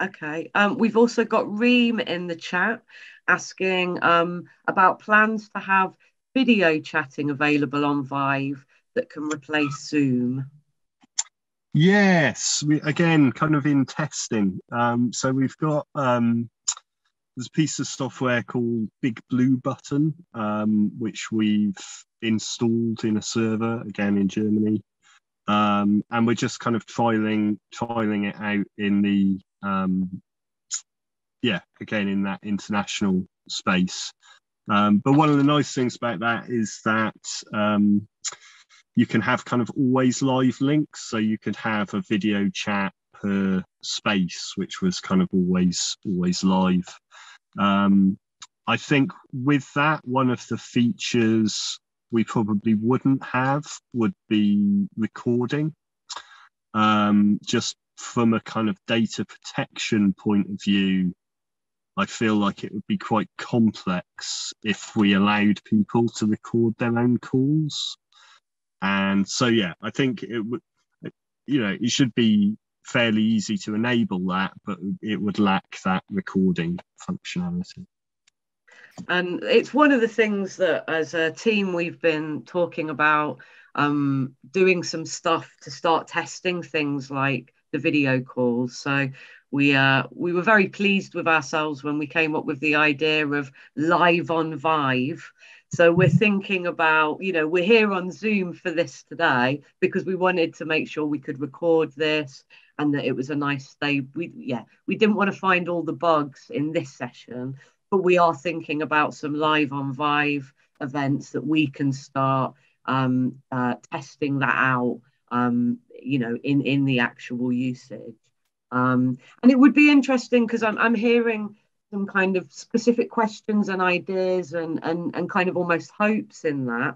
Okay. We've also got Reem in the chat asking about plans to have video chatting available on Vive that can replace Zoom. Yes, we again kind of in testing. So we've got there's a piece of software called Big Blue Button, which we've installed in a server again in Germany. And we're just kind of trialing it out in the again in that international space. But one of the nice things about that is that you can have kind of always live links, so you could have a video chat per space, which was kind of always live. I think with that, one of the features we probably wouldn't have would be recording. Just from a kind of data protection point of view, I feel like it would be quite complex if we allowed people to record their own calls. And so, yeah, I think it would, it should be fairly easy to enable that, but it would lack that recording functionality. And it's one of the things that as a team we've been talking about, doing some stuff to start testing things like the video calls. So we were very pleased with ourselves when we came up with the idea of live on Vive. So we're thinking about, we're here on Zoom for this today because we wanted to make sure we could record this and that it was a nice day. We didn't want to find all the bugs in this session, but we are thinking about some live on Vive events that we can start testing that out, in the actual usage. And it would be interesting because I'm hearing some kind of specific questions and ideas and kind of almost hopes in that.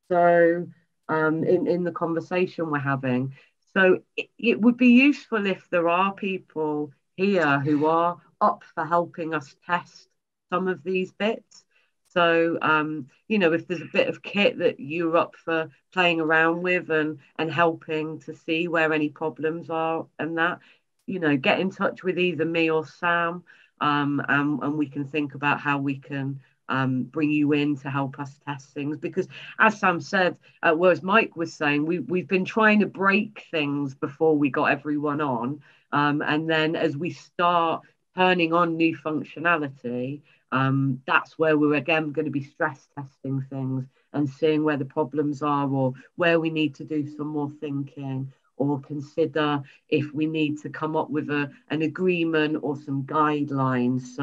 So in the conversation we're having. So it would be useful if there are people here who are up for helping us test some of these bits. So, if there's a bit of kit that you're up for playing around with and helping to see where any problems are and that, get in touch with either me or Sam, and we can think about how we can bring you in to help us test things. Because as Sam said, whereas Mike was saying, we've been trying to break things before we got everyone on. And then as we start turning on new functionality, that's where we're again going to be stress testing things and seeing where the problems are, or where we need to do some more thinking, or consider if we need to come up with an agreement or some guidelines.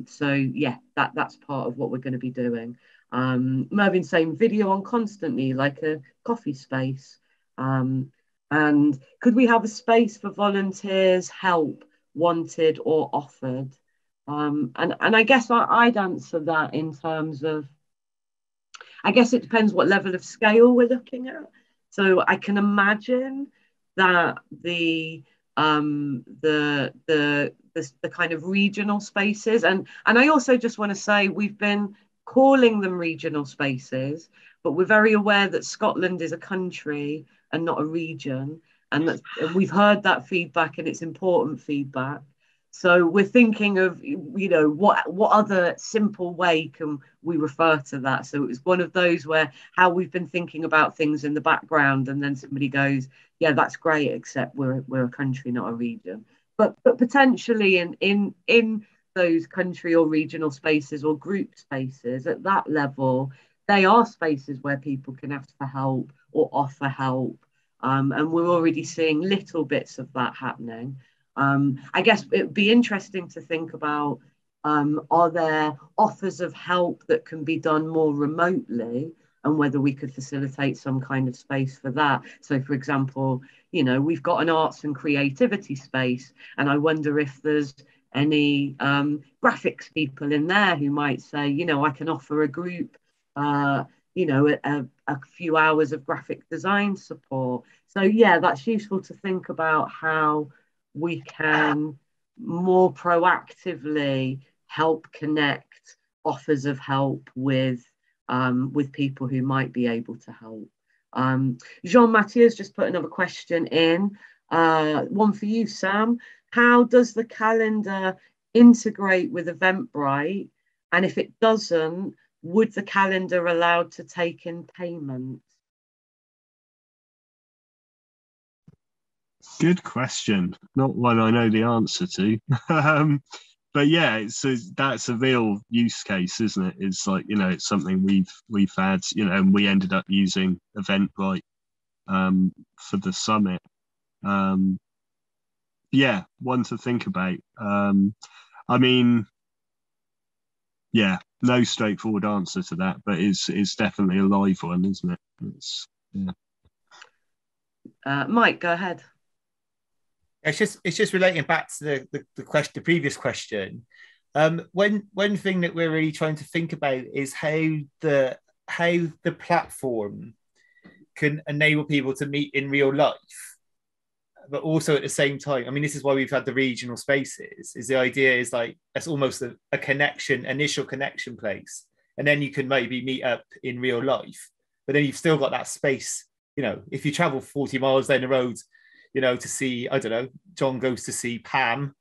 So yeah, that's part of what we're going to be doing. Mervyn saying video on constantly, like a coffee space. And could we have a space for volunteers, help wanted or offered? And I guess I'd answer that in terms of, I guess it depends what level of scale we're looking at. So I can imagine that the kind of regional spaces, and I also just want to say we've been calling them regional spaces, but we're very aware that Scotland is a country and not a region, and we've heard that feedback, and it's important feedback. So we're thinking of, what other simple way can we refer to that? So it was one of those where how we've been thinking about things in the background, and then somebody goes, yeah, that's great, except we're a country, not a region. But potentially in those country or regional spaces or group spaces at that level, they are spaces where people can ask for help or offer help. And we're already seeing little bits of that happening. I guess it would be interesting to think about, are there offers of help that can be done more remotely, and whether we could facilitate some kind of space for that. So for example, we've got an arts and creativity space, and I wonder if there's any graphics people in there who might say, I can offer a group, a few hours of graphic design support. So yeah, that's useful to think about how we can more proactively help connect offers of help with people who might be able to help. Jean-Mathieu has just put another question in, one for you, Sam. How does the calendar integrate with Eventbrite? And if it doesn't, would the calendar allow to take in payments? Good question. Not one I know the answer to. But yeah, that's a real use case, isn't it? It's like, it's something we've had, and we ended up using Eventbrite for the summit. Yeah, one to think about. I mean, yeah, no straightforward answer to that, but it's definitely a live one, isn't it? Mike, go ahead. It's just relating back to the previous question. One thing that we're really trying to think about is how the platform can enable people to meet in real life, but also at the same time. I mean, this is why we've had the regional spaces. Is the idea is like that's almost a initial connection place, and then you can maybe meet up in real life. But then you've still got that space. If you travel 40 miles down the road, to see, I don't know, John goes to see Pam,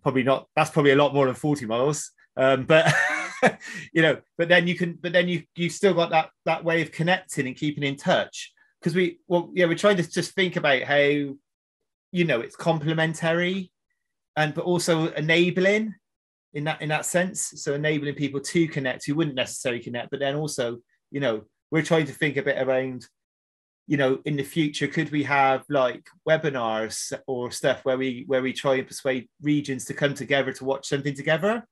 probably not, that's probably a lot more than 40 miles. But, but then you've still got that way of connecting and keeping in touch. Because we're trying to just think about how, it's complementary but also enabling in that sense. So enabling people to connect who wouldn't necessarily connect, but then also, we're trying to think a bit around, in the future, could we have like webinars or stuff where we try and persuade regions to come together to watch something together,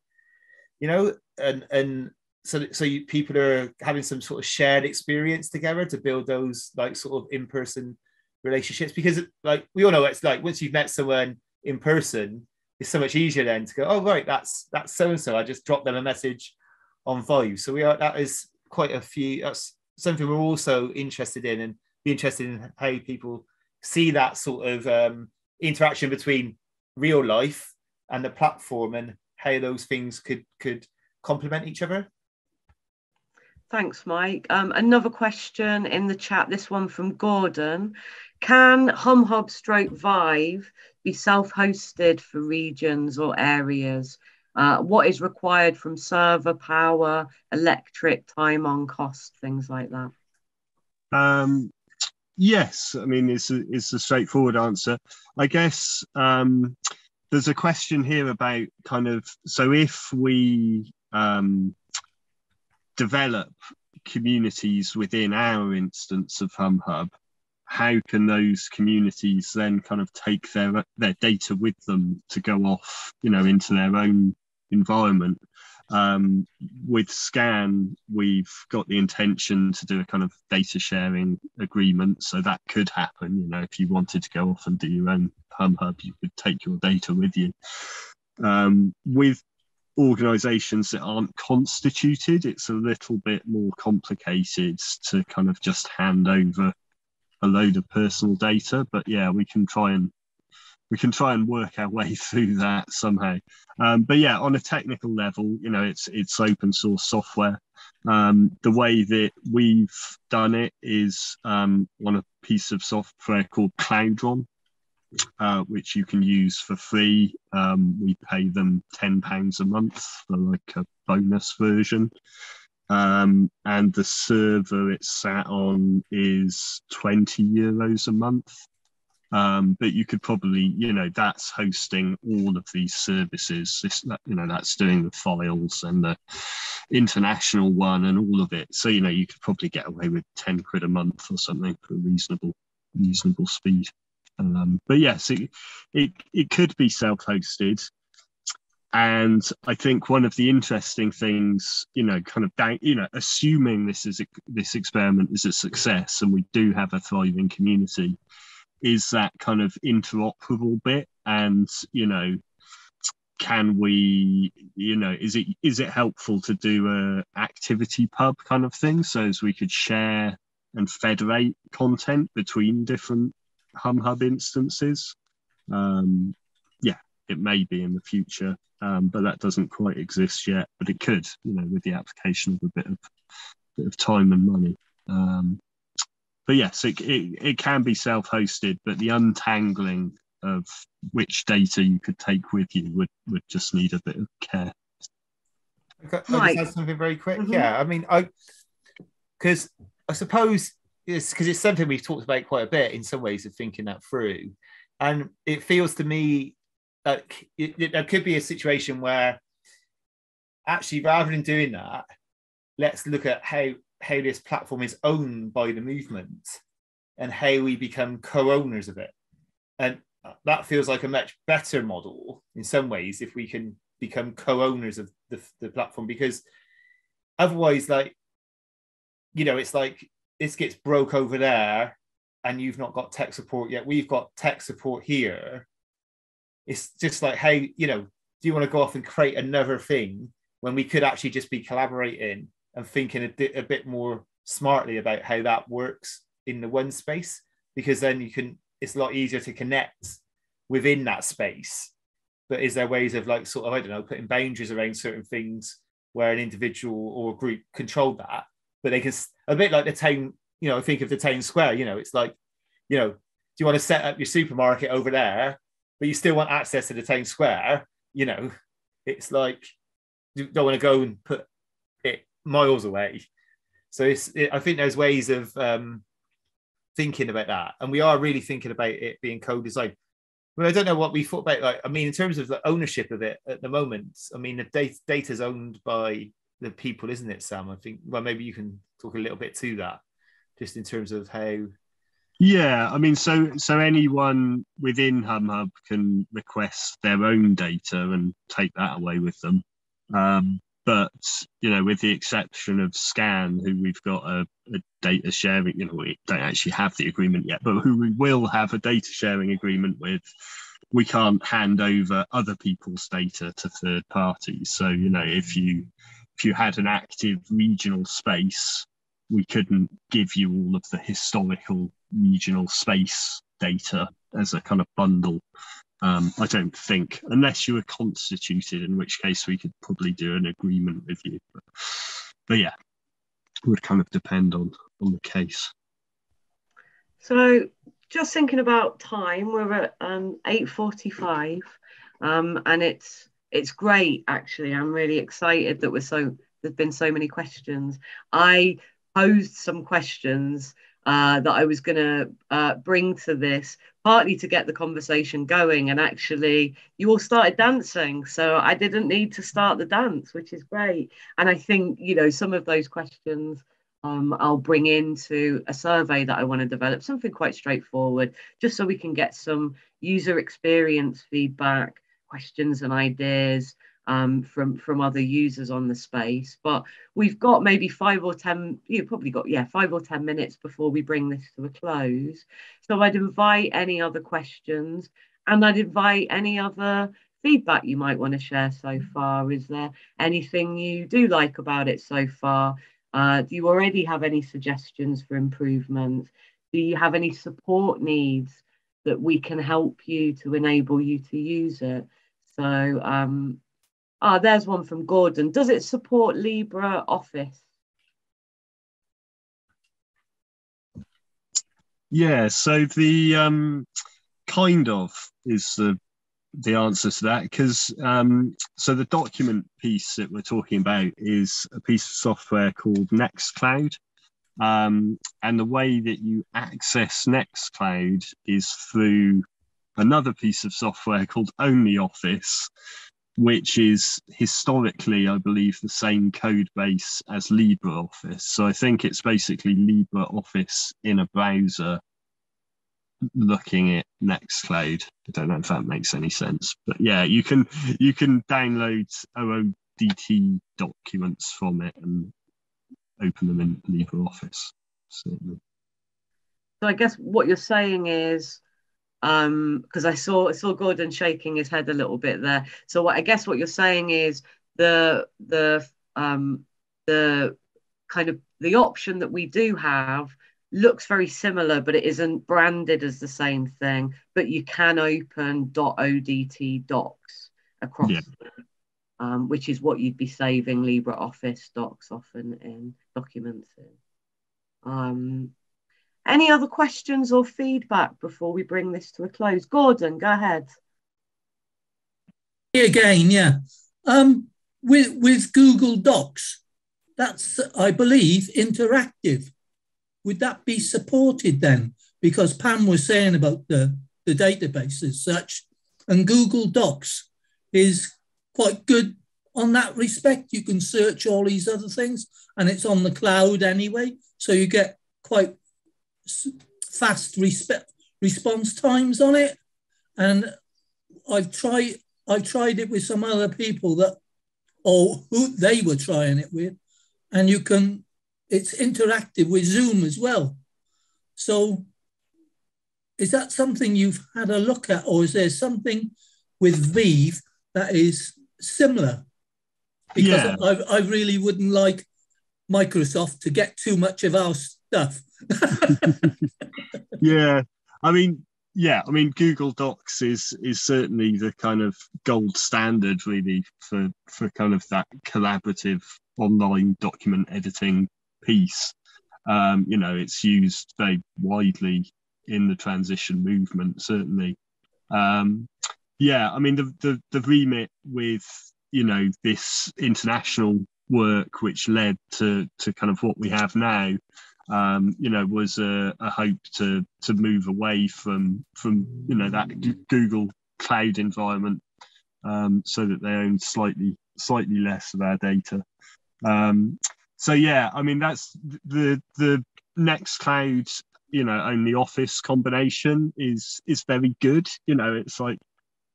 and so people are having some sort of shared experience together to build those like sort of in-person relationships, because like we all know what it's like once you've met someone in person, it's so much easier then to go, oh right, that's so-and-so, I just dropped them a message on Vive. So that is quite a few, that's something we're also interested in, and be interested in how people see that sort of interaction between real life and the platform, and how those things could complement each other. Thanks, Mike. Another question in the chat, this one from Gordon. Can HumHub stroke Vive be self-hosted for regions or areas? What is required from server power, electric, time on cost, things like that? Yes, I mean, it's a straightforward answer. I guess there's a question here about kind of, so if we develop communities within our instance of HumHub, how can those communities then kind of take their data with them to go off, into their own environment? With Scan, we've got the intention to do a kind of data sharing agreement, so that could happen. If you wanted to go off and do your own HumHub, you could take your data with you. With organizations that aren't constituted, it's a little bit more complicated to kind of just hand over a load of personal data, but yeah, we can try and work our way through that somehow. But yeah, on a technical level, it's open source software. The way that we've done it is on a piece of software called Cloudron, which you can use for free. We pay them £10 a month for like a bonus version. And the server it's sat on is €20 a month. But you could probably, that's hosting all of these services. That's doing the files and the international one and all of it. So, you could probably get away with £10 a month or something for a reasonable speed. But yes, it could be self-hosted. And I think one of the interesting things, assuming this experiment is a success and we do have a thriving community, is that kind of interoperable bit. And, can we, is it helpful to do a activity pub kind of thing? So as we could share and federate content between different HumHub instances. Yeah, it may be in the future, but that doesn't quite exist yet. But it could, with the application of a bit of time and money. But yes, it can be self-hosted, but the untangling of which data you could take with you would just need a bit of care. Okay, I just add something very quick. Mm-hmm. Yeah, I mean, because I suppose it's because it's something we've talked about quite a bit in some ways of thinking that through, and it feels to me like there could be a situation where actually, rather than doing that, let's look at how this platform is owned by the movement and how we become co-owners of it. And that feels like a much better model in some ways if we can become co-owners of the platform, because otherwise, it's like this gets broke over there and you've not got tech support yet. We've got tech support here. It's just like, hey, do you want to go off and create another thing when we could actually just be collaborating and thinking a bit more smartly about how that works in the one space? Because then it's a lot easier to connect within that space. But is there ways of putting boundaries around certain things where an individual or a group control that, but they can, a bit like the town, think of the town square, it's like, do you want to set up your supermarket over there, but you still want access to the town square? It's like, you don't want to go and put it miles away. So I think there's ways of thinking about that. And we are really thinking about it being co-designed. Well, I don't know what we thought about, in terms of the ownership of it at the moment, the data's owned by the people, isn't it, Sam? I think, well, maybe you can talk a little bit to that, just in terms of how. Yeah, so anyone within HumHub can request their own data and take that away with them. But, with the exception of Scan, who we've got a data sharing, we don't actually have the agreement yet, but who we will have a data sharing agreement with, we can't hand over other people's data to third parties. So, if you had an active regional space, we couldn't give you all of the historical regional space data as a kind of bundle. I don't think, unless you were constituted, in which case we could probably do an agreement with you. But yeah, it would kind of depend on the case. So just thinking about time, we're at 8:45, and it's great actually. I'm really excited that there's been so many questions. I posed some questions that I was going to bring to this, partly to get the conversation going, and actually you all started dancing, so I didn't need to start the dance, which is great. And I think, you know, some of those questions I'll bring into a survey that I want to develop, something quite straightforward, just so we can get some user experience feedback, questions and ideas from other users on the space. But we've got maybe 5 or 10, you've probably got, 5 or 10 minutes before we bring this to a close. So I'd invite any other questions, and I'd invite any other feedback you might want to share so far. Is there anything you do like about it so far? Do you already have any suggestions for improvement? Do you have any support needs that we can help you to enable you to use it? So, there's one from Gordon. Does it support LibreOffice? Yeah, so the kind of is the answer to that, because so the document piece that we're talking about is a piece of software called Nextcloud, and the way that you access Nextcloud is through another piece of software called OnlyOffice, which is historically, I believe, the same code base as LibreOffice. So I think it's basically LibreOffice in a browser looking at Nextcloud. I don't know if that makes any sense, but yeah, you can download OODT documents from it and open them in LibreOffice. Certainly. So I guess what you're saying is, because I saw Gordon shaking his head a little bit there. So I guess what you're saying is the kind of the option that we do have looks very similar, but it isn't branded as the same thing. But you can open .odt docs across, which is what you'd be saving LibreOffice docs often in documents in. Any other questions or feedback before we bring this to a close? Gordon, go ahead. Again, yeah. With Google Docs, that's, I believe, interactive. Would that be supported then? Because Pam was saying about the database as such, and Google Docs is quite good on that respect. You can search all these other things, and it's on the cloud anyway, so you get quite fast response times on it. And I've tried it with some other people who they were trying it with, and it's interactive with Zoom as well. So is that something you've had a look at, or is there something with Vive that is similar? Because I really wouldn't like Microsoft to get too much of our stuff. I mean, Google Docs is certainly the kind of gold standard really for kind of that collaborative online document editing piece. It's used very widely in the transition movement, certainly. I mean, the remit with, this international work, which led to kind of what we have now, was a hope to move away from that Google cloud environment, so that they own slightly less of our data. I mean, that's the Nextcloud, OnlyOffice combination is very good. It's like,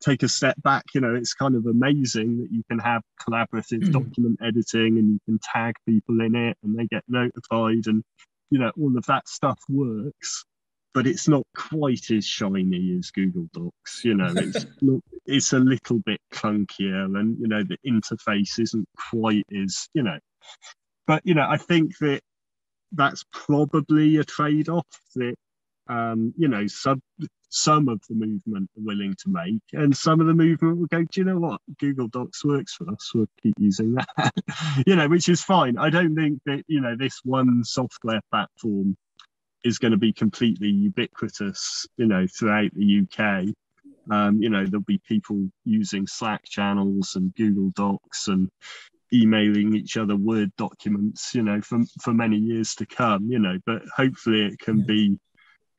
take a step back, it's kind of amazing that you can have collaborative document editing and you can tag people in it and they get notified, and all of that stuff works, but it's not quite as shiny as Google Docs. It's a little bit clunkier, and the interface isn't quite as but I think that's probably a trade-off that some of the movement are willing to make, and some of the movement will go, do you know what, Google Docs works for us, we'll keep using that. Which is fine. I don't think that this one software platform is going to be completely ubiquitous, throughout the UK. There'll be people using Slack channels and Google Docs and emailing each other Word documents, for many years to come, but hopefully it can be,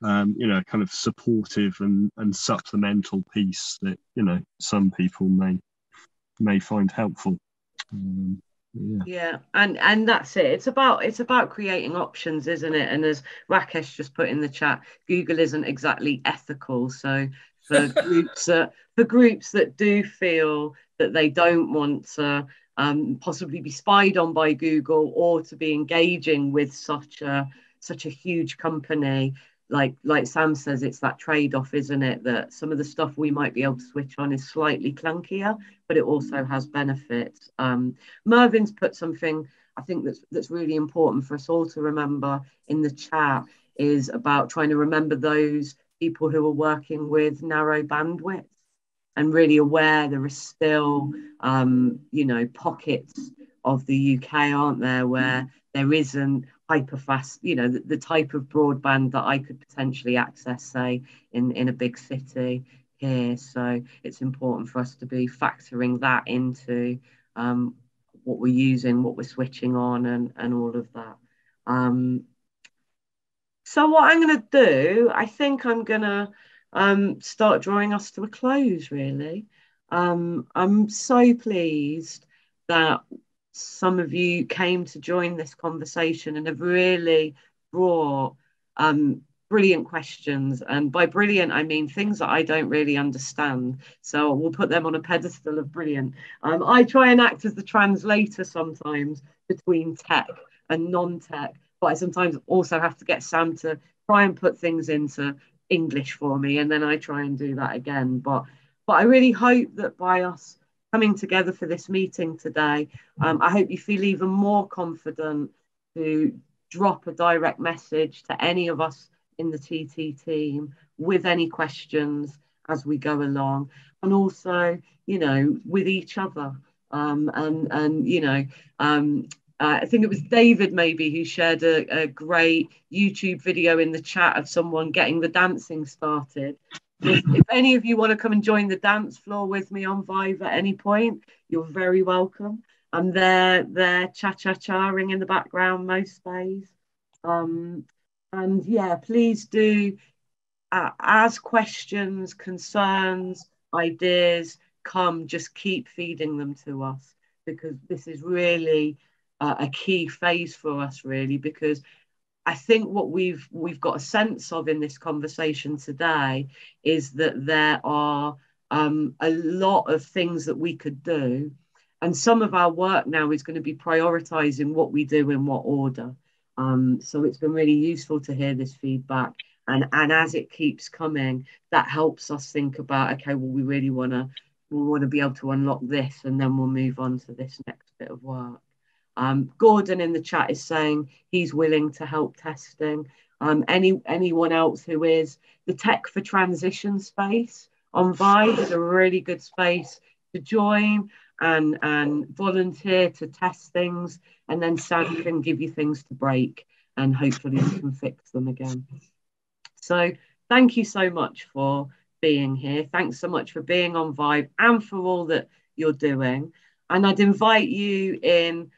kind of supportive and supplemental piece that, some people may find helpful. Yeah, and that's it. It's about creating options, isn't it? And as Rakesh just put in the chat, Google isn't exactly ethical. So for groups that do feel that they don't want to possibly be spied on by Google or to be engaging with such a huge company, like Sam says, it's that trade-off, isn't it? That some of the stuff we might be able to switch on is slightly clunkier, but it also has benefits. Mervin's put something I think that's really important for us all to remember in the chat, is about trying to remember those people who are working with narrow bandwidth, and really aware there are still pockets of the UK, aren't there, where there isn't hyper fast, the type of broadband that I could potentially access, say, in a big city here. So it's important for us to be factoring that into what we're using, what we're switching on, and all of that. So what I'm going to do, I think I'm going to start drawing us to a close, really. I'm so pleased that some of you came to join this conversation and have really brought brilliant questions. And by brilliant, I mean things that I don't really understand. So we'll put them on a pedestal of brilliant. I try and act as the translator sometimes between tech and non-tech, but I sometimes also have to get Sam to try and put things into English for me, and then I try and do that again. But I really hope that by us coming together for this meeting today, I hope you feel even more confident to drop a direct message to any of us in the TT team with any questions as we go along, and also, with each other. I think it was David maybe who shared a great YouTube video in the chat of someone getting the dancing started. If any of you want to come and join the dance floor with me on Vive at any point, you're very welcome. I'm there cha-cha-cha-ing in the background most days. And yeah, please do ask questions, concerns, ideas, just keep feeding them to us, because this is really a key phase for us, really, because I think what we've got a sense of in this conversation today is that there are a lot of things that we could do, and some of our work now is going to be prioritizing what we do in what order. So it's been really useful to hear this feedback, and as it keeps coming, that helps us think about, okay, well, we really want to be able to unlock this, and then we'll move on to this next bit of work. Gordon in the chat is saying he's willing to help testing. Anyone else who is, the Tech for Transition space on Vive is a really good space to join and volunteer to test things, and then Sam can give you things to break, and hopefully you can fix them again. So thank you so much for being here. Thanks so much for being on Vive and for all that you're doing. And I'd invite you in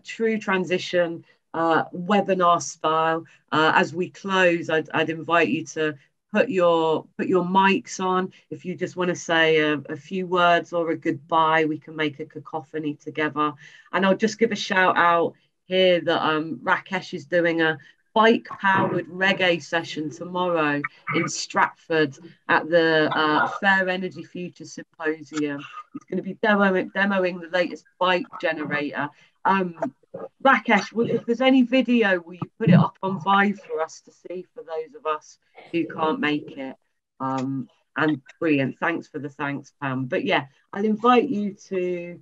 true transition webinar style. As we close, I'd invite you to put your mics on. If you just want to say a few words or a goodbye, we can make a cacophony together. And I'll just give a shout out here that Rakesh is doing a bike-powered reggae session tomorrow in Stratford at the Fair Energy Future Symposium. He's going to be demoing the latest bike generator. Rakesh, if there's any video, will you put it up on Vive for us to see, for those of us who can't make it? And brilliant. Thanks for the thanks, Pam. But yeah, I'll invite you to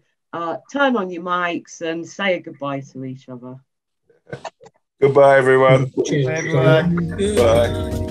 turn on your mics and say a goodbye to each other. Goodbye, everyone. Cheers. Everyone. Bye.